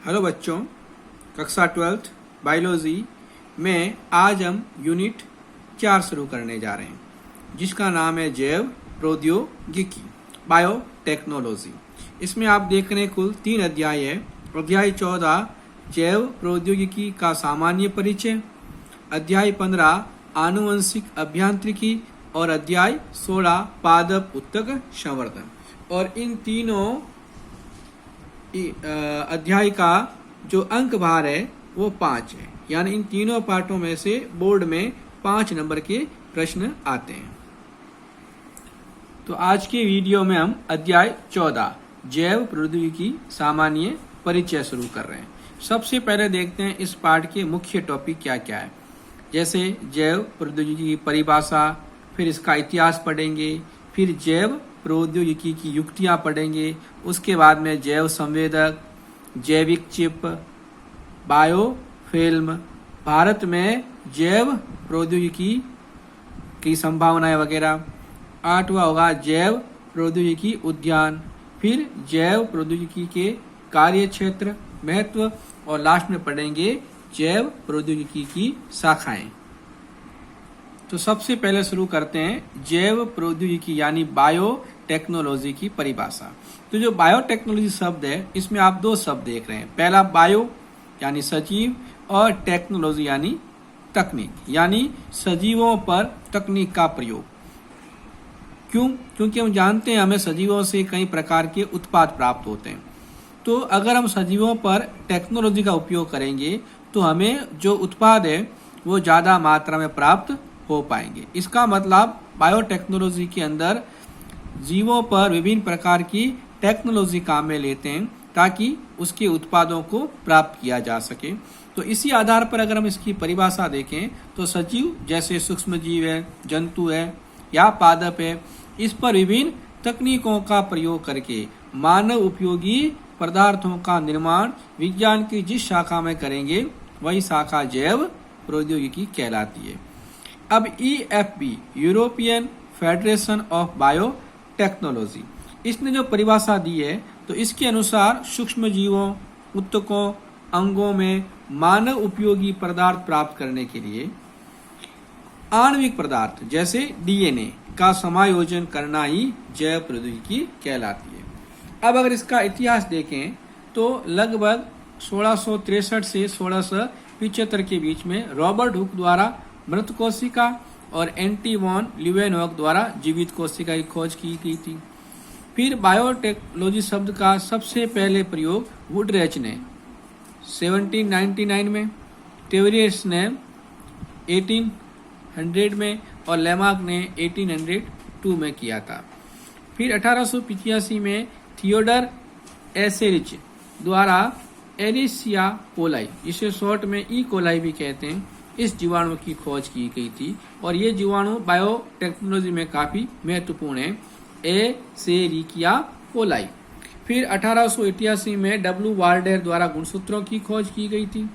Hello बच्चों, कक्षा 12th biology में आज हम यूनिट 4 शुरू करने जा रहे हैं, जिसका नाम है जैव प्रौद्योगिकी, बायोटेक्नोलॉजी। इसमें आप देख रहे हैं कुल 3 अध्याय है। अध्याय 14 जैव प्रौद्योगिकी का सामान्य परिचय, अध्याय 15 आनुवंशिक अभियांत्रिकी और अध्याय 16 पादप उत्तक संवर्धन। और इन तीनों अध्याय का जो अंक भार है वो 5 है, यानी इन तीनों पार्टों में से बोर्ड में 5 नंबर के प्रश्न आते हैं। तो आज के वीडियो में हम अध्याय 14 जैव प्रौद्योगिकी सामान्य परिचय शुरू कर रहे हैं। सबसे पहले देखते हैं इस पार्ट के मुख्य टॉपिक क्या क्या है। जैसे जैव प्रौद्योगिकी की परिभाषा, फिर इसका इतिहास पढ़ेंगे, फिर जैव प्रौद्योगिकी की युक्तियां पढ़ेंगे, उसके बाद में जैव संवेदक, जैविक चिप, बायोफिल्म, भारत में जैव प्रौद्योगिकी की संभावनाएं वगैरह। 8वां होगा जैव प्रौद्योगिकी उद्यान, फिर जैव प्रौद्योगिकी के कार्य क्षेत्र, महत्व, और लास्ट में पढ़ेंगे जैव प्रौद्योगिकी की शाखाएं। तो सबसे पहले शुरू करते हैं जैव प्रौद्योगिकी यानी बायोटेक्नोलॉजी की परिभाषा। तो जो बायोटेक्नोलॉजी शब्द है, इसमें आप 2 शब्द देख रहे हैं। पहला बायो यानी सजीव, और टेक्नोलॉजी यानी तकनीक, यानी सजीवों पर तकनीक का प्रयोग। क्यों? क्योंकि हम जानते हैं हमें सजीवों से कई प्रकार के उत्पाद प्राप्त होते हैं। तो अगर हम सजीवों पर टेक्नोलॉजी का उपयोग करेंगे तो हमें जो उत्पाद है वो ज्यादा मात्रा में प्राप्त हो पाएंगे। इसका मतलब बायोटेक्नोलॉजी के अंदर जीवों पर विभिन्न प्रकार की टेक्नोलॉजी काम में लेते हैं ताकि उसके उत्पादों को प्राप्त किया जा सके। तो इसी आधार पर अगर हम इसकी परिभाषा देखें तो सजीव जैसे सूक्ष्म जीव है, जंतु है या पादप है, इस पर विभिन्न तकनीकों का प्रयोग करके मानव उपयोगी पदार्थों का निर्माण विज्ञान की जिस शाखा में करेंगे वही शाखा जैव प्रौद्योगिकी कहलाती है। अब EFB European federation of biotechnology, इसने जो परिभाषा दी है तो इसके अनुसार सूक्ष्म जीवों, उत्तकों, अंगों में मानव उपयोगी पदार्थ प्राप्त करने के लिए आणविक पदार्थ जैसे DNA का समायोजन करना ही जैव प्रौद्योगिकी कहलाती है। अब अगर इसका इतिहास देखें तो लगभग 1663 से 1675 के बीच में रॉबर्ट हुक द्वारा मृत कोशिका और एंटी वॉन ल्यूवेनहॉक द्वारा जीवित कोशिका की खोज की गई थी। फिर बायोटेक्नोलॉजी शब्द का सबसे पहले प्रयोग वुडरेच ने 1799 में, टेवरियस ने 1800 में और लेमार्क ने 1802 में किया था। फिर 1885 में थियोडर एसेरिच द्वारा एरिसिया कोलाई, जिसे शॉर्ट में ई कोलाई भी कहते हैं, इस जीवाणु की खोज की गई थी और ये जीवाणु बायोटेक्नोलॉजी में काफी महत्वपूर्ण है, एसेरिकिया कोलाई। फिर 1887 में W वाल्डेर द्वारा गुणसूत्रों की खोज की गई थी।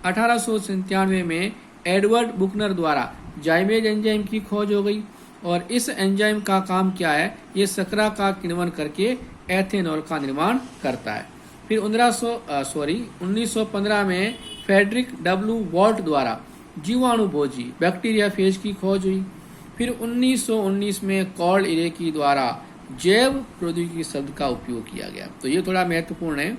1897 में एडवर्ड बुकनर द्वारा जाइमेज एंजाइम की खोज हो गई और इस एंजाइम का काम क्या है, ये शर्करा का किण्वन करके एथेनॉल का निर्माण करता है। फिर 1915 में फ्रेडरिक W वॉल्ट द्वारा जीवाणु भोजी बैक्टीरिया फेज की खोज हुई। फिर 1919 में कॉर्ल इरेकी द्वारा जैव प्रौद्योगिकी शब्द का उपयोग किया गया। तो ये थोड़ा महत्वपूर्ण है,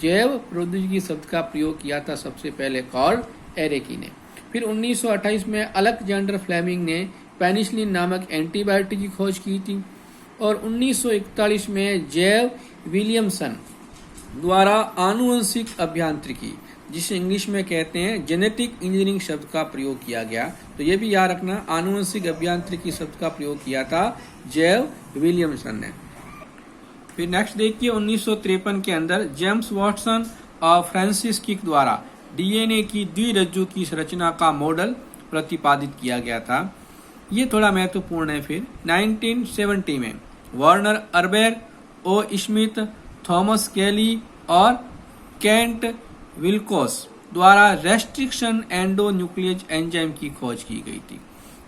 जैव प्रौद्योगिकी शब्द का प्रयोग किया था सबसे पहले कॉर्ल इरेकी ने। फिर 1928 में अलेक्जेंडर फ्लेमिंग ने पेनिसिलिन नामक एंटीबायोटिक की खोज की थी और 1941 में जैव विलियमसन द्वारा आनुवंशिक अभियांत्रिकी, जिसे इंग्लिश में कहते हैं जेनेटिक इंजीनियरिंग शब्द का प्रयोग किया गया। तो ये भी याद रखना, आनुवंशिक अभियांत्रिकी शब्द का प्रयोग किया था जैव विलियमसन ने। फिर नेक्स्ट देखिए 1953 के अंदर जेम्स वाटसन और फ्रांसिस किक द्वारा DNA की द्विरज्जु की संरचना का मॉडल प्रतिपादित किया गया था। ये थोड़ा महत्वपूर्ण है। फिर 1970 में वर्नर अर्बेर, O स्मिथ, थॉमस केली और केंट विल्कोस द्वारा रेस्ट्रिक्शन एंडोन्यूक्लियस एंजाइम की खोज की गई थी।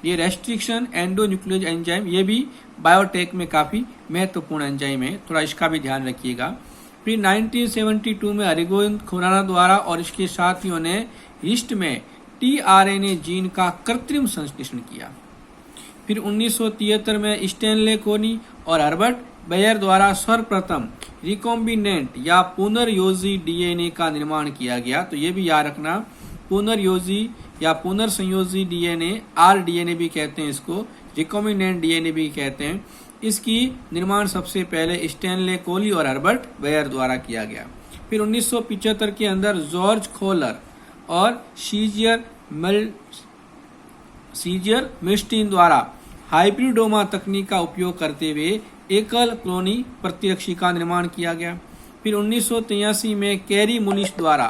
ये रेस्ट्रिक्शन एंडोन्यूक्लियस एंजाइम ये भी बायोटेक में काफी महत्वपूर्ण एंजाइम है, थोड़ा इसका भी ध्यान रखिएगा। फिर 1972 में अरविंद खुराना द्वारा और इसके साथियों ने यीस्ट में tRNA जीन का कृत्रिम संश्लेषण किया। फिर 1973 में स्टैनले कोनी और हर्बर्ट बेयर द्वारा सर्वप्रथम रिकॉम्बिनेंट या पुनर्योजी डीएनए का निर्माण किया गया। तो ये भी याद रखना, पुनर्योजी या पुनर्संयोजी डीएनए, आरडीएनए भी कहते हैं इसको, रिकॉम्बिनेंट डीएनए भी कहते हैं। इसकी निर्माण सबसे पहले स्टैनले कोली और हर्बर्ट बेयर द्वारा किया गया। फिर 1975 के अंदर जॉर्ज खोलर और सीजियर मिल्स्टीन द्वारा हाइब्रिडोमा तकनीक का उपयोग करते हुए एकल क्लोनी प्रतिरक्षी का निर्माण किया गया। फिर 1983 में कैरी मुनिश द्वारा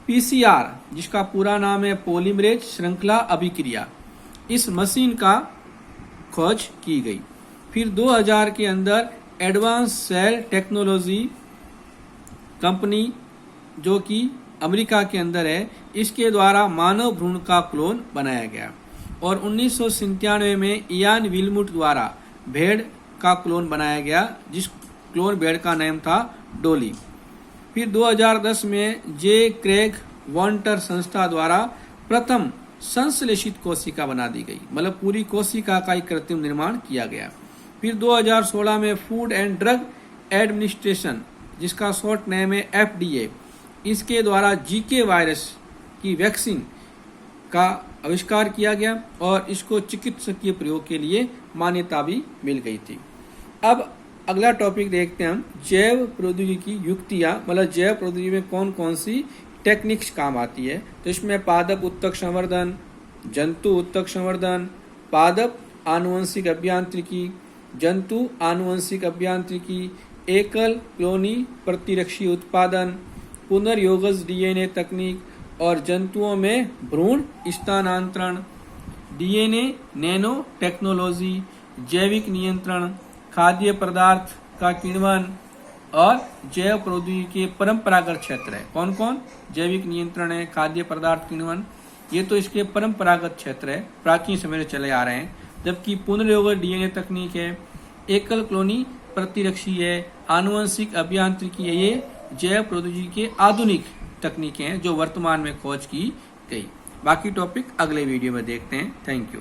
पीसीआर, जिसका पूरा नाम है पॉलीमरेज श्रृंखला अभिक्रिया, इस मशीन का खोज की गई। फिर 2000 के अंदर एडवांस सेल टेक्नोलॉजी कंपनी, जो कि अमेरिका के अंदर है, इसके द्वारा मानव भ्रूण का क्लोन बनाया गया। और 1997 में इयान विलमुट द्वारा भेड़ का क्लोन बनाया गया, जिस क्लोन भेड़ का नाम था डोली। फिर 2010 में जे क्रेग वॉन्टर संस्था द्वारा प्रथम संश्लेषित कोशिका बना दी गई, मतलब पूरी कोशिका का एक कृत्रिम निर्माण किया गया। फिर 2016 में फूड एंड ड्रग एडमिनिस्ट्रेशन, जिसका शॉर्ट नेम है FDA, इसके द्वारा जीके वायरस की वैक्सीन का आविष्कार किया गया और इसको चिकित्सकीय प्रयोग के लिए मान्यता भी मिल गई थी। अब अगला टॉपिक देखते हैं हम, जैव प्रौद्योगिकी युक्तियां, मतलब जैव प्रौद्योगिकी में कौन कौन सी टेक्निक्स काम आती है। तो इसमें पादप उत्तक संवर्धन, जंतु उत्तक संवर्धन, पादप आनुवंशिक अभियांत्रिकी, जंतु आनुवंशिक अभियांत्रिकी, एकल क्लोनी प्रतिरक्षी उत्पादन, पुनर्योगज डीएनए तकनीक और जंतुओं में भ्रूण स्थानांतरण, डीएनए नैनो टेक्नोलॉजी, जैविक नियंत्रण, खाद्य पदार्थ का किण्वन और जैव प्रौद्योगिकी के परंपरागत क्षेत्र है। कौन कौन? जैविक नियंत्रण है, खाद्य पदार्थ किण्वन, ये तो इसके परंपरागत क्षेत्र है, प्राचीन समय से चले आ रहे हैं। जबकि पुनर्योगज डीएनए तकनीक है, एकल क्लोनी प्रतिरक्षी है, आनुवंशिक अभियांत्रिकी है, ये जैव प्रौद्योगिकी के आधुनिक तकनीकें हैं जो वर्तमान में खोज की गई। बाकी टॉपिक अगले वीडियो में देखते हैं। Thank you.